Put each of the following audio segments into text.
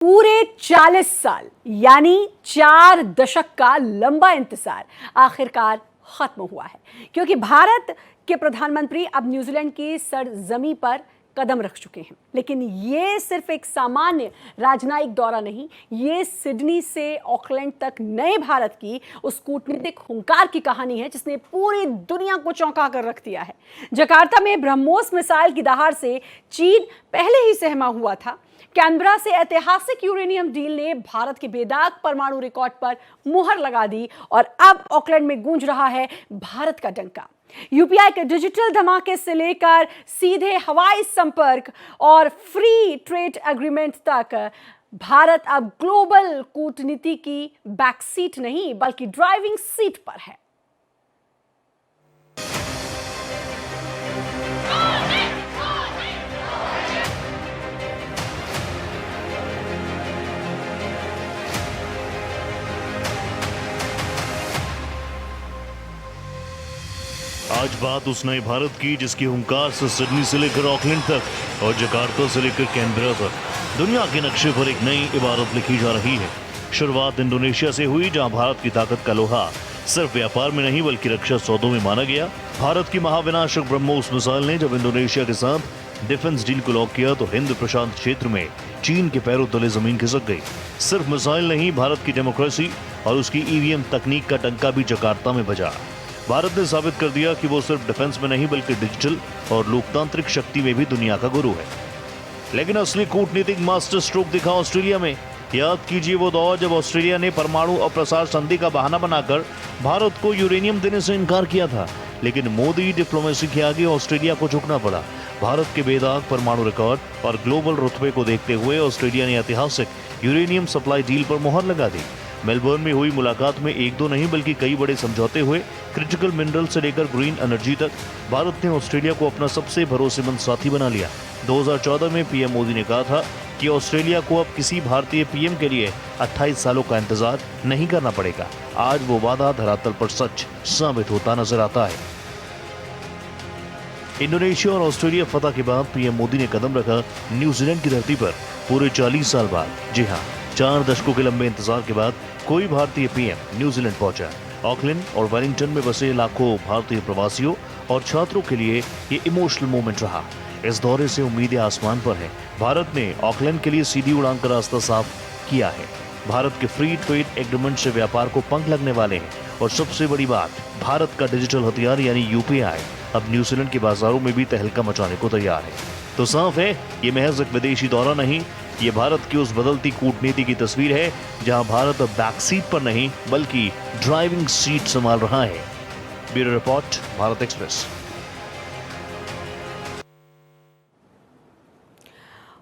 पूरे 40 साल यानी 4 दशक का लंबा इंतजार आखिरकार खत्म हुआ है, क्योंकि भारत के प्रधानमंत्री अब न्यूजीलैंड की सरजमी पर कदम रख चुके हैं। लेकिन ये सिर्फ एक सामान्य राजनयिक दौरा नहीं, ये सिडनी से ऑकलैंड तक नए भारत की उस कूटनीतिक हुंकार की कहानी है जिसने पूरी दुनिया को चौंका कर रख दिया है। जकार्ता में ब्रह्मोस मिसाइल की दहाड़ से चीन पहले ही सहमा हुआ था। कैनबरा से ऐतिहासिक यूरेनियम डील ने भारत के बेदाग परमाणु रिकॉर्ड पर मुहर लगा दी और अब ऑकलैंड में गूंज रहा है भारत का डंका। यूपीआई के डिजिटल धमाके से लेकर सीधे हवाई संपर्क और फ्री ट्रेड एग्रीमेंट तक भारत अब ग्लोबल कूटनीति की बैक सीट नहीं बल्कि ड्राइविंग सीट पर है। आज बात उस नए भारत की जिसकी हुंकार से सिडनी से लेकर ऑकलैंड तक और जकार्ता से लेकर कैनबरा तक दुनिया के नक्शे पर एक नई इबारत लिखी जा रही है। शुरुआत इंडोनेशिया से हुई, जहां भारत की ताकत का लोहा सिर्फ व्यापार में नहीं बल्कि रक्षा सौदों में माना गया। भारत की महाविनाशक ब्रह्मोस मिसाइल ने जब इंडोनेशिया के साथ डिफेंस डील को लॉक किया तो हिंद प्रशांत क्षेत्र में चीन के पैरों तले जमीन खिसक गई। सिर्फ मिसाइल नहीं, भारत की डेमोक्रेसी और उसकी ईवीएम तकनीक का डंका भी जकार्ता में बजा। भारत ने साबित कर दिया कि वो सिर्फ डिफेंस में नहीं बल्कि डिजिटल और लोकतांत्रिक शक्ति में भी दुनिया का गुरु है। लेकिन असली कूटनीतिक मास्टर स्ट्रोक दिखा ऑस्ट्रेलिया में। याद कीजिए वो दौर जब ऑस्ट्रेलिया ने परमाणु अप्रसार संधि का बहाना बनाकर भारत को यूरेनियम देने से इनकार किया था। लेकिन मोदी डिप्लोमेसी के आगे ऑस्ट्रेलिया को झुकना पड़ा। भारत के बेदाग परमाणु रिकॉर्ड और ग्लोबल रुतबे को देखते हुए ऑस्ट्रेलिया ने ऐतिहासिक यूरेनियम सप्लाई डील पर मुहर लगा दी। मेलबर्न में हुई मुलाकात में एक दो नहीं बल्कि कई बड़े समझौते हुए। क्रिटिकल मिनरल से लेकर ग्रीन एनर्जी तक भारत ने ऑस्ट्रेलिया को अपना सबसे भरोसेमंद साथी बना लिया। 2014 में पीएम मोदी ने कहा था कि ऑस्ट्रेलिया को अब किसी भारतीय पीएम के लिए 28 सालों का इंतजार नहीं करना पड़ेगा। आज वो वादा धरातल पर सच साबित होता नजर आता है। इंडोनेशिया और ऑस्ट्रेलिया फतह के बाद पीएम मोदी ने कदम रखा न्यूजीलैंड की धरती पर पूरे 40 साल बाद। जी हाँ, 4 दशकों के लंबे इंतजार के बाद कोई भारतीय पीएम न्यूजीलैंड पहुंचा। ऑकलैंड और वेलिंगटन में बसे लाखों भारतीय प्रवासियों और छात्रों के लिए ये इमोशनल मोमेंट रहा। इस दौरे से उम्मीदें आसमान पर हैं। भारत ने ऑकलैंड के लिए सीधी उड़ान का रास्ता साफ किया है। भारत के फ्री ट्रेड एग्रीमेंट से व्यापार को पंख लगने वाले हैं और सबसे बड़ी बात, भारत का डिजिटल हथियार यानी यूपीआई अब न्यूजीलैंड के बाजारों में भी तहलका मचाने को तैयार है। तो साफ है, ये महज एक विदेशी दौरा नहीं, ये भारत की उस बदलती कूटनीति की तस्वीर है जहां भारत अब बैक सीट पर नहीं बल्कि ड्राइविंग सीट संभाल रहा है। Bureau report, Bharat express.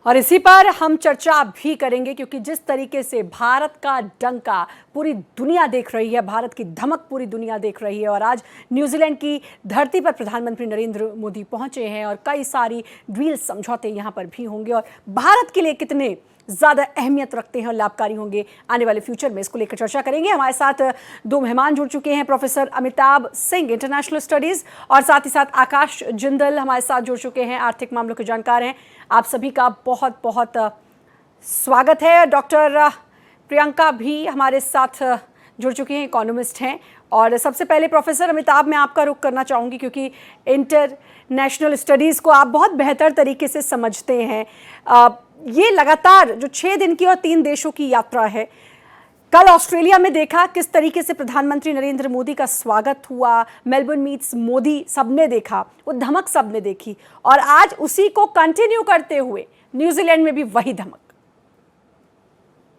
और इसी पर हम चर्चा भी करेंगे, क्योंकि जिस तरीके से भारत का डंका पूरी दुनिया देख रही है, भारत की धमक पूरी दुनिया देख रही है, और आज न्यूजीलैंड की धरती पर प्रधानमंत्री नरेंद्र मोदी पहुंचे हैं और कई सारी डील समझौते यहां पर भी होंगे और भारत के लिए कितने ज़्यादा अहमियत रखते हैं और लाभकारी होंगे आने वाले फ्यूचर में, इसको लेकर चर्चा करेंगे। हमारे साथ 2 मेहमान जुड़ चुके हैं, professor Amitabh Singh international studies और साथ ही साथ आकाश जिंदल हमारे साथ जुड़ चुके हैं, आर्थिक मामलों के जानकार हैं। आप सभी का बहुत बहुत स्वागत है। डॉक्टर प्रियंका भी हमारे साथ जुड़ चुकी हैं, इकोनॉमिस्ट हैं। और सबसे पहले प्रोफेसर अमिताभ, मैं आपका रुख करना चाहूँगी क्योंकि इंटरनेशनल स्टडीज़ को आप बहुत बेहतर तरीके से समझते हैं। ये लगातार जो 6 दिन की और 3 देशों की यात्रा है, कल ऑस्ट्रेलिया में देखा किस तरीके से प्रधानमंत्री नरेंद्र मोदी का स्वागत हुआ, मेलबर्न मीट्स मोदी सबने देखा, वो धमक सबने देखी, और आज उसी को कंटिन्यू करते हुए न्यूजीलैंड में भी वही धमक।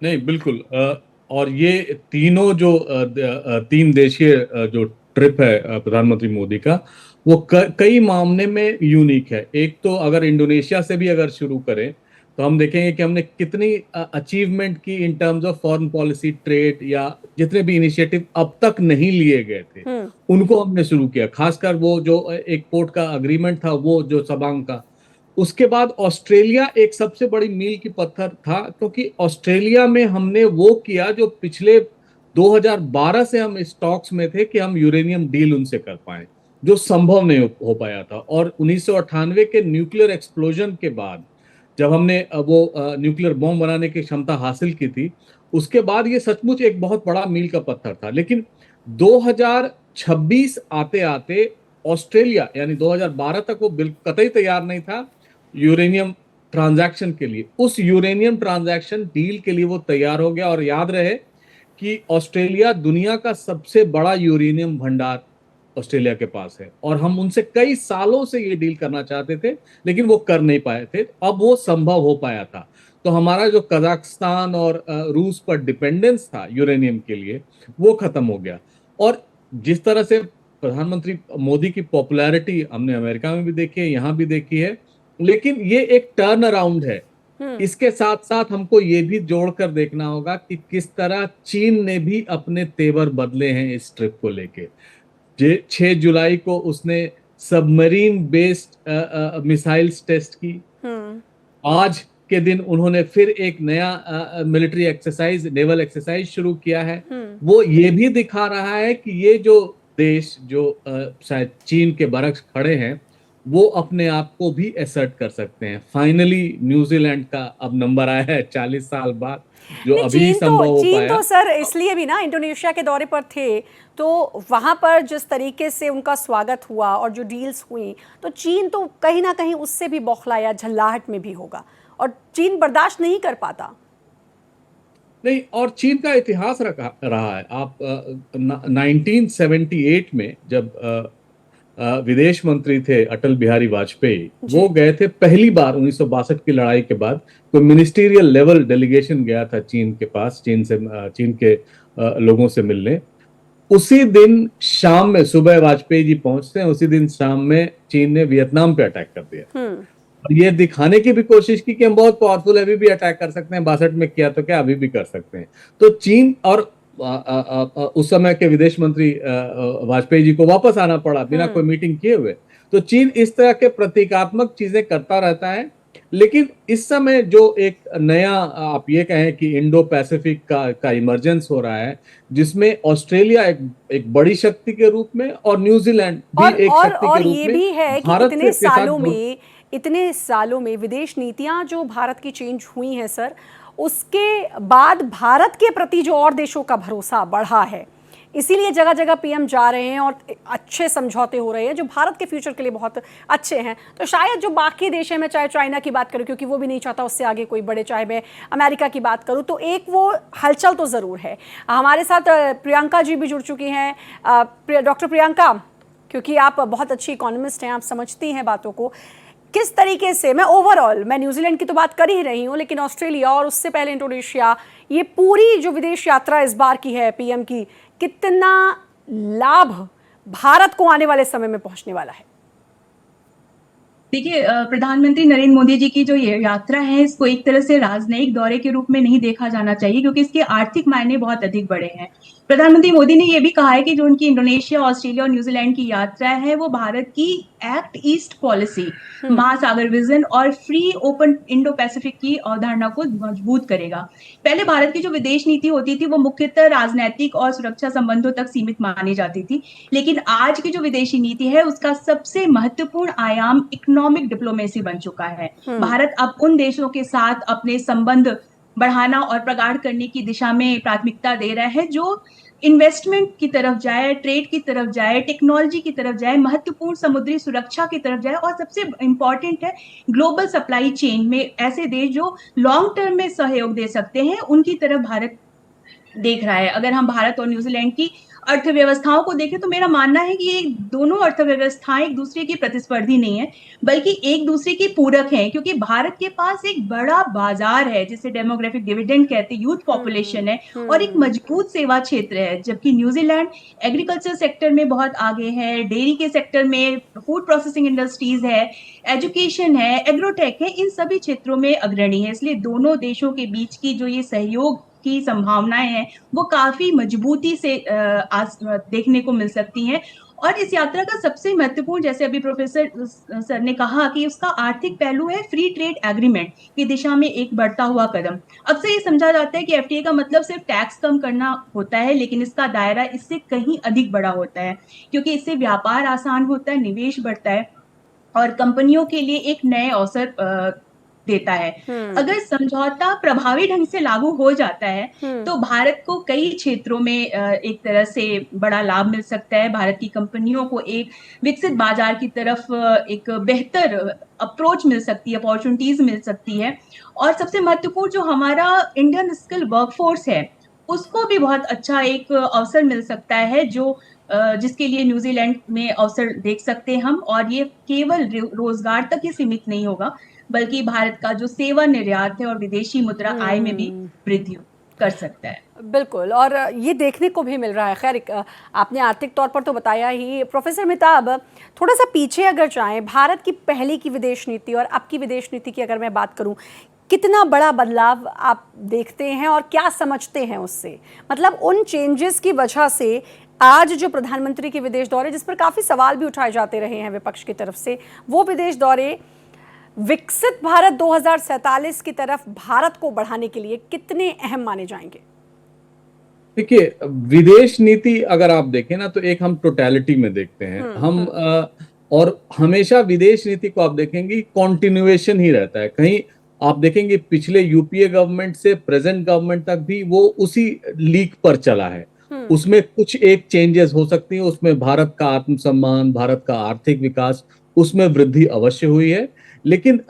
नहीं, बिल्कुल। और ये तीनों जो 3 देशीय जो ट्रिप है प्रधानमंत्री मोदी का, वो कई मामले में यूनिक है। एक तो अगर इंडोनेशिया से भी अगर शुरू करें तो हम देखेंगे कि हमने कितनी अचीवमेंट की in terms of foreign policy, trade, या जितने भी इनिशिएटिव अब तक नहीं लिए गए थे उनको हमने शुरू किया। खासकर वो जो एक पोर्ट का अग्रीमेंट था, वो जो सबांग का। उसके बाद ऑस्ट्रेलिया एक सबसे बड़ी मील की पत्थर था, क्योंकि ऑस्ट्रेलिया में हमने वो किया जो पिछले 2012 से हम इस टॉक्स में थे कि हम यूरेनियम डील उनसे कर पाए, जो संभव नहीं हो पाया था। और 1998 के न्यूक्लियर एक्सप्लोजन के बाद जब हमने वो न्यूक्लियर बॉम्ब बनाने की क्षमता हासिल की थी, उसके बाद ये सचमुच एक बहुत बड़ा मील का पत्थर था। लेकिन 2026 आते आते ऑस्ट्रेलिया यानी 2012 तक वो बिल्कुल कतई तैयार नहीं था यूरेनियम ट्रांजैक्शन के लिए। उस यूरेनियम ट्रांजैक्शन डील के लिए वो तैयार हो गया। और याद रहे कि ऑस्ट्रेलिया दुनिया का सबसे बड़ा यूरेनियम भंडार ऑस्ट्रेलिया के पास है, और हम उनसे कई सालों से ये डील करना चाहते थे, लेकिन वो कर नहीं पाए थे। अब वो संभव हो पाया था। तो हमारा जो कजाकिस्तान और रूस पर डिपेंडेंस था यूरेनियम के लिए, वो खत्म हो गया। और जिस तरह से प्रधानमंत्री मोदी की पॉपुलैरिटी हमने अमेरिका में भी देखी है, यहाँ भी देखी है, लेकिन ये एक टर्न अराउंड है। इसके साथ साथ हमको ये भी जोड़कर देखना होगा कि किस तरह चीन ने भी अपने तेवर बदले हैं इस ट्रिप को लेके। 6 जुलाई को उसने सबमरीन बेस्ड मिसाइल्स टेस्ट की। आज के दिन उन्होंने फिर एक नया मिलिट्री एक्सरसाइज, नेवल एक्सरसाइज शुरू किया है। वो ये भी दिखा रहा है कि ये जो देश जो शायद चीन के बरक्स खड़े हैं, वो अपने आप को भी असर्ट कर सकते हैं। फाइनली न्यूजीलैंड का अब नंबर आया है 40 साल बाद, जो अभी संभव हो चीन पाया। तो सर इसलिए भी ना इंडोनेशिया के दौरे पर थे, तो वहां पर जिस तरीके से उनका स्वागत हुआ और जो डील्स हुई, तो चीन तो कहीं ना कहीं उससे भी बौखलाया, झल्लाहट में भी होगा, और चीन बर्दाश्त नहीं कर पाता। नहीं, और चीन का इतिहास रहा है। आप 1978 में जब विदेश मंत्री थे अटल बिहारी वाजपेयी, वो गए थे पहली बार 1962 की लड़ाई के बाद। कोई मिनिस्टीरियल लेवल डेलीगेशन गया था चीन के पास, चीन के लोगों से मिलने। उसी दिन शाम में, सुबह वाजपेयी जी पहुंचते हैं, उसी दिन शाम में चीन ने वियतनाम पे अटैक कर दिया। और ये दिखाने की भी कोशिश की कि हम बहुत पावरफुल, अभी भी अटैक कर सकते हैं। 62 में किया तो क्या, अभी भी कर सकते हैं। तो चीन, और उस समय के विदेश मंत्री वाजपेयी जी को वापस आना पड़ा बिना कोई मीटिंग किए हुए। तो चीन इस तरह के प्रतीकात्मक चीजें करता रहता है। लेकिन इस समय जो एक नया, आप ये कहें कि इंडो पैसिफिक का इमर्जेंस हो रहा है, जिसमें ऑस्ट्रेलिया एक बड़ी शक्ति के रूप में और न्यूजीलैंड भी एक शक्ति के रूप में, ये भी है कि भारत इतने सालों में विदेश नीतियां जो भारत की चेंज हुई हैं सर, उसके बाद भारत के प्रति जो और देशों का भरोसा बढ़ा है, इसीलिए जगह जगह पीएम जा रहे हैं और अच्छे समझौते हो रहे हैं जो भारत के फ्यूचर के लिए बहुत अच्छे हैं। तो शायद जो बाकी देश हैं, मैं चाहे चाइना की बात करूं क्योंकि वो भी नहीं चाहता उससे आगे कोई बढ़े, चाहे मैं अमेरिका की बात करूं, तो एक वो हलचल तो ज़रूर है। हमारे साथ प्रियंका जी भी जुड़ चुकी हैं। डॉक्टर प्रियंका, क्योंकि आप बहुत अच्छी इकोनॉमिस्ट हैं, आप समझती हैं बातों को, किस तरीके से, मैं न्यूजीलैंड की तो बात कर ही रही हूँ, लेकिन ऑस्ट्रेलिया और उससे पहले इंडोनेशिया, ये पूरी जो विदेश यात्रा इस बार की है पीएम की, कितना लाभ भारत को आने वाले समय में पहुंचने वाला है? देखिए, प्रधानमंत्री नरेंद्र मोदी जी की जो ये यात्रा है, इसको एक तरह से राजनयिक दौरे के रूप में नहीं देखा जाना चाहिए, क्योंकि इसके आर्थिक मायने बहुत अधिक बड़े हैं। प्रधानमंत्री मोदी ने ये भी कहा है कि जो उनकी इंडोनेशिया, ऑस्ट्रेलिया और न्यूजीलैंड की यात्रा है, वो भारत की एक्ट ईस्ट पॉलिसी, महासागर विजन और फ्री ओपन इंडो पैसिफिक की अवधारणा को मजबूत करेगा। पहले भारत की जो विदेश नीति होती थी, वो मुख्यतः राजनीतिक और सुरक्षा संबंधों तक सीमित मानी जाती थी, लेकिन आज की जो विदेशी नीति है, उसका सबसे महत्वपूर्ण आयाम इकोनॉमिक डिप्लोमेसी बन चुका है। भारत अब उन देशों के साथ अपने संबंध बढ़ाना और प्रगाढ़ करने की दिशा में प्राथमिकता दे रहा है, जो इन्वेस्टमेंट की तरफ जाए, ट्रेड की तरफ जाए, टेक्नोलॉजी की तरफ जाए, महत्वपूर्ण समुद्री सुरक्षा की तरफ जाए, और सबसे इंपॉर्टेंट है ग्लोबल सप्लाई चेन में ऐसे देश जो लॉन्ग टर्म में सहयोग दे सकते हैं, उनकी तरफ भारत देख रहा है। अगर हम भारत और न्यूजीलैंड की अर्थव्यवस्थाओं को देखें, तो मेरा मानना है कि ये दोनों अर्थव्यवस्थाएं एक दूसरे की प्रतिस्पर्धी नहीं है, बल्कि एक दूसरे की पूरक हैं, क्योंकि भारत के पास एक बड़ा बाजार है, जिसे डेमोग्राफिक डिविडेंड कहते हैं, यूथ पॉपुलेशन है, और एक मजबूत सेवा क्षेत्र है, जबकि न्यूजीलैंड एग्रीकल्चर सेक्टर में बहुत आगे है, डेयरी के सेक्टर में, फूड प्रोसेसिंग इंडस्ट्रीज है, एजुकेशन है, एग्रोटेक है, इन सभी क्षेत्रों में अग्रणी है। इसलिए दोनों देशों के बीच की जो ये सहयोग की संभावनाएं हैं, वो काफी मजबूती से देखने को मिल सकती हैं। और इस यात्रा का सबसे महत्वपूर्ण, जैसे अभी प्रोफेसर सर ने कहा, कि उसका आर्थिक पहलू है फ्री ट्रेड एग्रीमेंट की दिशा में एक बढ़ता हुआ कदम। अक्सर ये समझा जाता है कि एफटीए का मतलब सिर्फ टैक्स कम करना होता है, लेकिन इसका दायरा इससे कहीं अधिक बड़ा होता है, क्योंकि इससे व्यापार आसान होता है, निवेश बढ़ता है और कंपनियों के लिए एक नए अवसर देता है। अगर समझौता प्रभावी ढंग से लागू हो जाता है तो भारत को कई क्षेत्रों में एक तरह से बड़ा लाभ मिल सकता है। भारत की कंपनियों को एक विकसित बाजार की तरफ एक बेहतर अप्रोच मिल सकती है, अपॉर्चुनिटीज मिल सकती है। और सबसे महत्वपूर्ण जो हमारा इंडियन स्किल वर्कफोर्स है उसको भी बहुत अच्छा एक अवसर मिल सकता है, जो जिसके लिए न्यूजीलैंड में अवसर देख सकते हैं हम। और ये केवल रोजगार तक ही सीमित नहीं होगा, बल्कि भारत का जो सेवा निर्यात है और विदेशी मुद्रा आय में भी वृद्धि कर सकता है। बिल्कुल, और ये देखने को भी मिल रहा है। खैर, आपने आर्थिक तौर पर तो बताया ही। प्रोफेसर मेहताब, थोड़ा सा पीछे अगर जाएं, भारत की पहले की विदेश नीति और अब की विदेश नीति की अगर मैं बात करूं, कितना बड़ा बदलाव आप देखते हैं और क्या समझते हैं उससे? मतलब उन चेंजेस की वजह से आज जो प्रधानमंत्री के विदेश दौरे, जिस पर काफ़ी सवाल भी उठाए जाते रहे हैं विपक्ष की तरफ से, वो विदेश दौरे विकसित भारत 2047 की तरफ भारत को बढ़ाने के लिए कितने अहम माने जाएंगे? देखिए, विदेश नीति अगर आप देखें ना, तो एक हम टोटलिटी में देखते हैं हम। और हमेशा विदेश नीति को आप देखेंगे कॉन्टिन्यूएशन ही रहता है। कहीं आप देखेंगे पिछले यूपीए गवर्नमेंट से प्रेजेंट गवर्नमेंट तक भी वो उसी लीक पर चला है। उसमें कुछ एक चेंजेस हो सकती है, उसमें भारत का आत्मसम्मान, भारत का आर्थिक विकास, उसमें वृद्धि अवश्य हुई है। लेकिन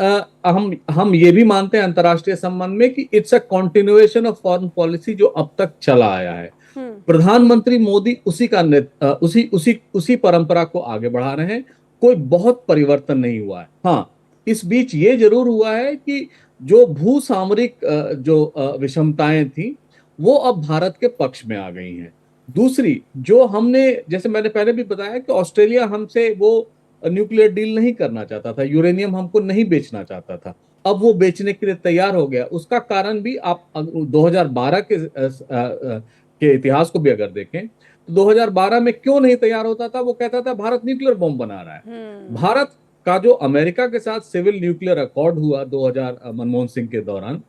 हम ये भी मानते हैं अंतर्राष्ट्रीय संबंध में कि it's a continuation of foreign policy जो अब तक चला आया है। प्रधानमंत्री मोदी उसी परंपरा को आगे बढ़ा रहे हैं। कोई बहुत परिवर्तन नहीं हुआ है। हाँ, इस बीच ये जरूर हुआ है कि जो भू सामरिक जो विषमताएं थी वो अब भारत के पक्ष में आ गई हैं। दूसरी, जो हमने, जैसे मैंने पहले भी बताया कि ऑस्ट्रेलिया हमसे वो न्यूक्लियर डील नहीं करना चाहता था, यूरेनियम हमको नहीं बेचना चाहता था, अब वो बेचने के लिए तैयार हो गया। उसका कारण भी आप 2012 के इतिहास को भी अगर देखें तो 2012 में क्यों नहीं तैयार होता था? वो कहता था भारत न्यूक्लियर बॉम्ब बना रहा है। भारत का जो अमेरिका के साथ सिविल न्यूक्लियर अकॉर्ड हुआ 2000 मनमोहन सिंह के दौरान,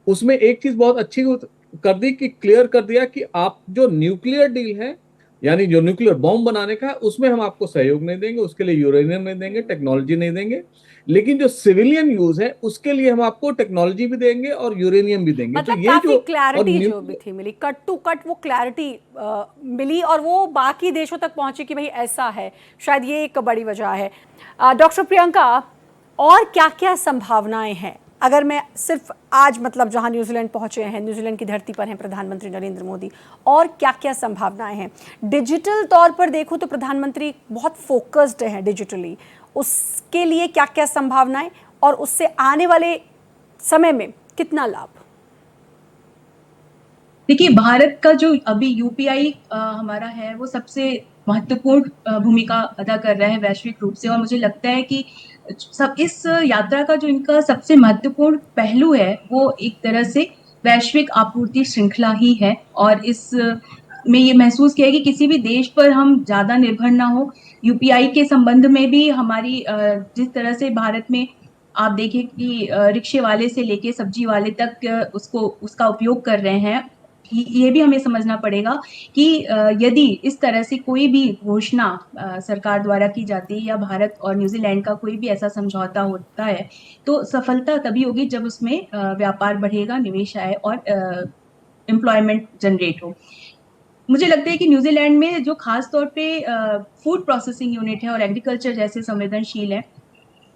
उसमें एक चीज बहुत अच्छी कर दी कि क्लियर कर दिया कि आप जो न्यूक्लियर डील है, यानी जो न्यूक्लियर बॉम्ब बनाने का है, उसमें हम आपको सहयोग नहीं देंगे, उसके लिए यूरेनियम नहीं देंगे, टेक्नोलॉजी नहीं देंगे, लेकिन जो सिविलियन यूज है उसके लिए हम आपको टेक्नोलॉजी भी देंगे और यूरेनियम भी देंगे। मतलब तो ये काफी क्लैरिटी जो भी थी मिली, कट टू कट वो क्लैरिटी मिली और वो बाकी देशों तक पहुंची कि भाई ऐसा है। शायद ये एक बड़ी वजह है। डॉक्टर प्रियंका, और क्या क्या संभावनाएं हैं? अगर मैं सिर्फ आज, मतलब जहां न्यूजीलैंड पहुंचे हैं, न्यूजीलैंड की धरती पर हैं प्रधानमंत्री नरेंद्र मोदी, और क्या क्या संभावनाएं हैं? डिजिटल तौर पर देखूं तो प्रधानमंत्री बहुत फोकस्ड हैं डिजिटली, उसके लिए क्या क्या संभावनाएं और उससे आने वाले समय में कितना लाभ? देखिए, भारत का जो अभी यूपीआई हमारा है वो सबसे महत्वपूर्ण भूमिका अदा कर रहा है वैश्विक रूप से। और मुझे लगता है कि सब इस यात्रा का जो इनका सबसे महत्वपूर्ण पहलू है वो एक तरह से वैश्विक आपूर्ति श्रृंखला ही है। और इस में ये महसूस किया है कि किसी भी देश पर हम ज्यादा निर्भर ना हो। यूपीआई के संबंध में भी हमारी जिस तरह से भारत में आप देखें कि रिक्शे वाले से लेके सब्जी वाले तक उसका उपयोग कर रहे हैं। ये भी हमें समझना पड़ेगा कि यदि इस तरह से कोई भी घोषणा सरकार द्वारा की जाती है या भारत और न्यूजीलैंड का कोई भी ऐसा समझौता होता है तो सफलता तभी होगी जब उसमें व्यापार बढ़ेगा, निवेश आए और एम्प्लॉयमेंट जनरेट हो। मुझे लगता है कि न्यूजीलैंड में जो खास तौर पे फूड प्रोसेसिंग यूनिट है और एग्रीकल्चर जैसे संवेदनशील है,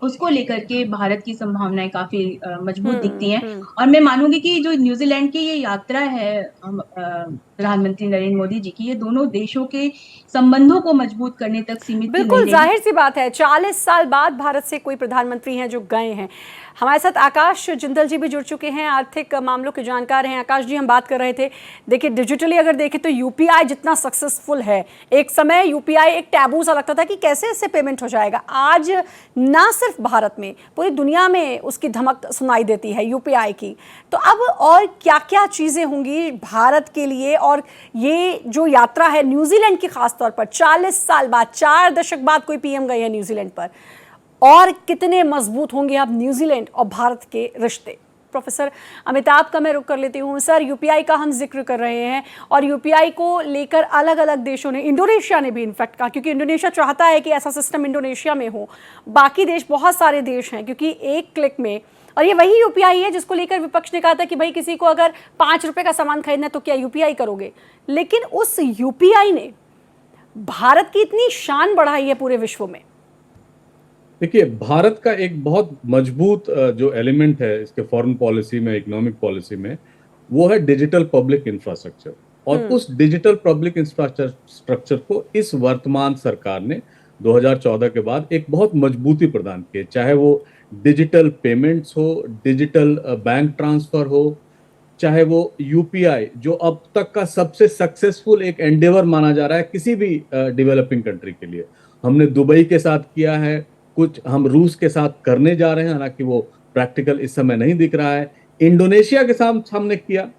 उसको लेकर के भारत की संभावनाएं काफी मजबूत दिखती हैं। और मैं मानूंगी कि जो न्यूजीलैंड की ये यात्रा है प्रधानमंत्री नरेंद्र मोदी जी की, ये दोनों देशों के संबंधों को मजबूत करने तक सीमित बिल्कुल जाहिर सी बात है। 40 साल बाद भारत से कोई प्रधानमंत्री हैं जो गए हैं। हमारे साथ आकाश जिंदल जी भी जुड़ चुके हैं, आर्थिक मामलों के जानकार हैं। आकाश जी, हम बात कर रहे थे, देखिए डिजिटली अगर देखें तो यूपीआई जितना सक्सेसफुल है, एक समय यूपीआई एक टैबू सा लगता था कि कैसे इससे पेमेंट हो जाएगा। आज ना सिर्फ भारत में, पूरी दुनिया में उसकी धमक सुनाई देती है यूपीआई की। तो अब और क्या क्या चीज़ें होंगी भारत के लिए? और ये जो यात्रा है न्यूजीलैंड की, खासतौर पर 40 साल बाद, 4 दशक बाद कोई पीएम गए हैं न्यूजीलैंड पर, और कितने मजबूत होंगे अब न्यूजीलैंड और भारत के रिश्ते? प्रोफेसर अमिताभ का मैं रुख कर लेती हूँ। सर, यूपीआई का हम जिक्र कर रहे हैं और यूपीआई को लेकर अलग अलग देशों ने, इंडोनेशिया ने भी इनफैक्ट कहा, क्योंकि इंडोनेशिया चाहता है कि ऐसा सिस्टम इंडोनेशिया में हो। बाकी देश, बहुत सारे देश हैं, क्योंकि एक क्लिक में, और ये वही यूपीआई है जिसको लेकर विपक्ष ने कहा था कि भाई किसी को अगर 5 रुपए का सामान खरीदना है तो क्या यूपीआई करोगे। लेकिन उस यूपीआई ने भारत की इतनी शान बढ़ाई है पूरे विश्व में। देखिए, भारत का एक बहुत मजबूत जो एलिमेंट है इसके फॉरेन पॉलिसी में, इकोनॉमिक पॉलिसी में, वो है डिजिटल पब्लिक इंफ्रास्ट्रक्चर। और उस डिजिटल पब्लिक इंफ्रास्ट्रक्चर को इस वर्तमान सरकार ने 2014 के बाद एक बहुत मजबूती प्रदान की है। चाहे वो डिजिटल पेमेंट्स हो, डिजिटल बैंक ट्रांसफर हो, चाहे वो यूपीआई, जो अब तक का सबसे सक्सेसफुल एक एंडेवर माना जा रहा है किसी भी डेवलपिंग कंट्री के लिए। हमने दुबई के साथ किया है, कुछ हम रूस के साथ करने जा रहे हैं, हालांकि वो प्रैक्टिकल इस समय नहीं दिख रहा है। इंडोनेशिया के साथ हमने किया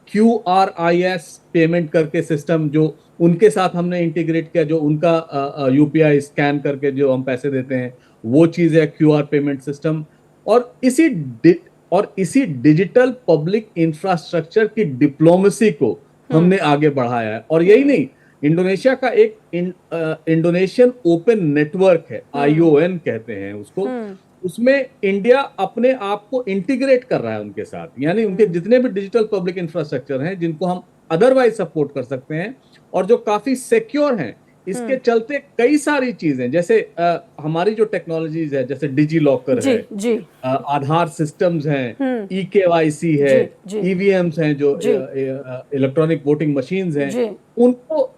QRIS पेमेंट करके सिस्टम, जो उनके साथ हमने इंटीग्रेट किया, जो उनका यूपीआई स्कैन करके जो हम पैसे देते हैं, वो चीज है QR पेमेंट सिस्टम। और इसी डिजिटल पब्लिक इंफ्रास्ट्रक्चर की डिप्लोमेसी को हमने आगे बढ़ाया है। और यही नहीं, इंडोनेशिया का एक इंडोनेशियन ओपन नेटवर्क है, ION कहते हैं उसको, उसमें इंडिया अपने आप को इंटीग्रेट कर रहा है उनके साथ। यानी उनके जितने भी डिजिटल पब्लिक इंफ्रास्ट्रक्चर हैं जिनको हम अदरवाइज सपोर्ट कर सकते हैं और जो काफी सिक्योर हैं, इसके चलते कई सारी चीजें, जैसे हमारी जो टेक्नोलॉजीज है, जैसे डिजी लॉकर है, आधार सिस्टम्स हैं, EKYC है, EVMs हैं, जो इलेक्ट्रॉनिक वोटिंग मशीन्स हैं, उनको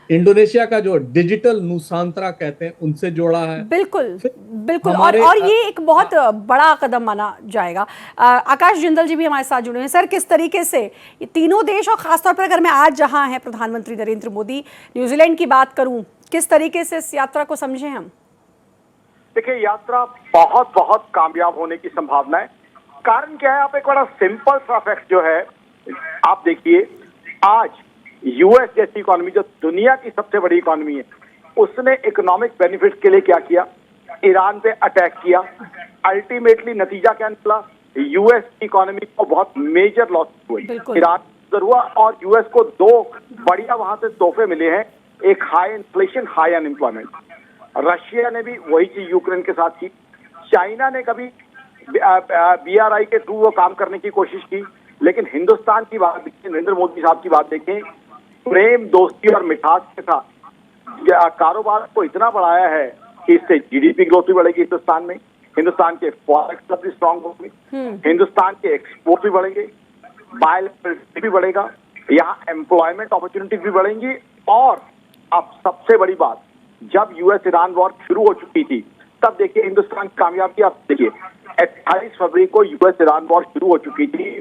इंडोनेशिया का जो डिजिटल नुसांतरा कहते हैं उनसे जोड़ा है। बिल्कुल बिल्कुल। और ये एक बहुत बड़ा कदम माना जाएगा। आकाश जिंदल जी भी हमारे साथ जुड़े हैं। सर, किस तरीके से ये तीनों देश, और खासतौर पर अगर मैं आज जहां हैं प्रधानमंत्री नरेंद्र मोदी, न्यूजीलैंड की बात करूं, किस तरीके से इस यात्रा को समझे हम? देखिए, यात्रा बहुत बहुत कामयाब होने की संभावना है। कारण क्या है? आप एक बड़ा सिंपल सा फैक्ट जो है आप देखिए, आज यूएस जैसी इकोनॉमी, जो दुनिया की सबसे बड़ी इकोनॉमी है, उसने इकोनॉमिक बेनिफिट के लिए क्या किया? ईरान पे अटैक किया। अल्टीमेटली नतीजा क्या निकला? यूएस की इकोनॉमी को बहुत मेजर लॉस हुई। ईरान हुआ और यूएस को 2 बढ़िया वहां से तोहफे मिले हैं, एक high inflation, high unemployment. Russia ने भी वही चीज यूक्रेन के साथ की। चाइना ने कभी BRI के थ्रू वो काम करने की कोशिश की, लेकिन हिंदुस्तान की बात देखिए, नरेंद्र मोदी साहब की बात देखें, प्रेम, दोस्ती और मिठास के साथ कारोबार को इतना बढ़ाया है कि इससे GDP ग्रोथ भी बढ़ेगी हिंदुस्तान में, हिंदुस्तान के फॉरेक्स भी स्ट्रांग होंगे, हिंदुस्तान के एक्सपोर्ट भी बढ़ेंगे, बायलैटरल भी बढ़ेगा, यहाँ एम्प्लॉयमेंट अपॉर्चुनिटीज भी बढ़ेंगी। और अब सबसे बड़ी बात, जब यूएस ईरान वॉर शुरू हो चुकी थी, तब देखिए हिंदुस्तान की कामयाबी। आप देखिए, 28 फरवरी को यूएस ईरान वॉर शुरू हो चुकी थी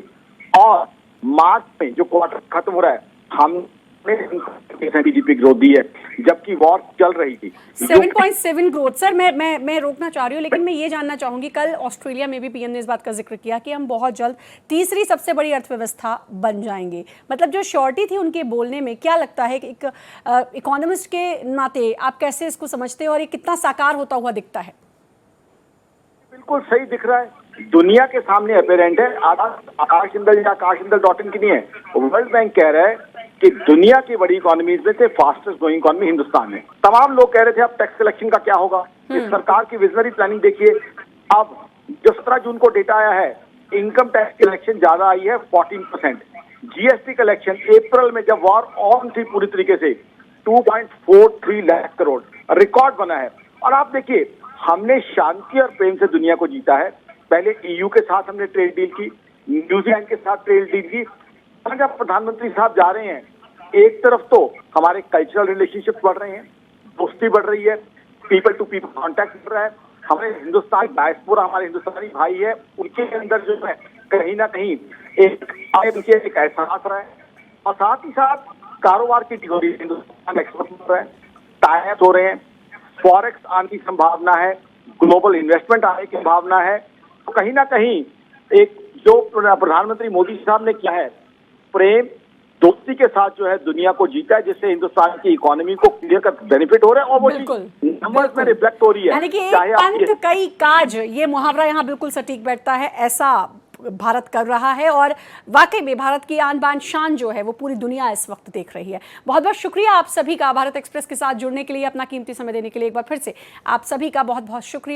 और मार्च में जो क्वार्टर खत्म हो रहा है, हमने GDP ग्रोथ दी है, जबकि वॉर चल रही थी। 7.7 ग्रोथ। सर, मैं रोकना चाह रही हूँ, लेकिन मैं ये जानना चाहूंगी, कल ऑस्ट्रेलिया में भी PM ने इस बात का जिक्र किया कि हम बहुत जल्द तीसरी सबसे बड़ी अर्थव्यवस्था बन जाएंगे। मतलब जो श्योरिटी थी उनके बोलने में, क्या लगता है कि एक इकोनॉमिस्ट के नाते आप कैसे इसको समझते हैं और ये कितना साकार होता हुआ दिखता है? बिल्कुल सही दिख रहा है, दुनिया के सामने अपेरेंट है। आकाशजिंदल.in की नहीं है, वर्ल्ड बैंक कह रहा है कि दुनिया की बड़ी इकोनॉमीज में से फास्टेस्ट ग्रोइंग इकोनॉमी हिंदुस्तान है। तमाम लोग कह रहे थे अब टैक्स कलेक्शन का क्या होगा। इस सरकार की विजनरी प्लानिंग देखिए, अब जो 17 जून को डेटा आया है, इनकम टैक्स कलेक्शन ज्यादा आई है 14%। GST कलेक्शन अप्रैल में जब वॉर ऑन थी पूरी तरीके से 2.43 लाख करोड़ रिकॉर्ड बना है। और आप देखिए, हमने शांति और प्रेम से दुनिया को जीता है। पहले EU के साथ हमने ट्रेड डील की, न्यूजीलैंड के साथ ट्रेड डील की। जब प्रधानमंत्री साहब जा रहे हैं, एक तरफ तो हमारे कल्चरल रिलेशनशिप बढ़ रहे हैं, दोस्ती बढ़ रही है, पीपल टू पीपल कॉन्टैक्ट बढ़ रहा है, हमारे हिंदुस्तान डायस्पोरा, हमारे हिंदुस्तानी भाई है, उनके अंदर जो है कहीं ना कहीं एक एहसास रहा है। और साथ ही साथ कारोबार की हो रही है, हिंदुस्तान एक्सपोर्ट हो रहा है, टाइप हो रहे हैं, फॉरेक्स आने की संभावना है, ग्लोबल इन्वेस्टमेंट आने की संभावना है। तो कहीं ना कहीं एक जो प्रधानमंत्री मोदी साहब ने किया है, प्रेम, दोस्ती के साथ जो है दुनिया को जीता है, जिससे हिंदुस्तान की इकोनॉमी को क्लियर कर बेनिफिट हो रहा है और वो नंबर्स में रिफ्लेक्ट हो रही है। यानी कि चाहे एक आप पंथ कई काज, ये मुहावरा यहाँ बिल्कुल सटीक बैठता है, ऐसा भारत कर रहा है और वाकई में भारत की आन बान शान जो है वो पूरी दुनिया इस वक्त देख रही है। बहुत बहुत शुक्रिया आप सभी का भारत एक्सप्रेस के साथ जुड़ने के लिए, अपना कीमती समय देने के लिए। एक बार फिर से आप सभी का बहुत बहुत शुक्रिया।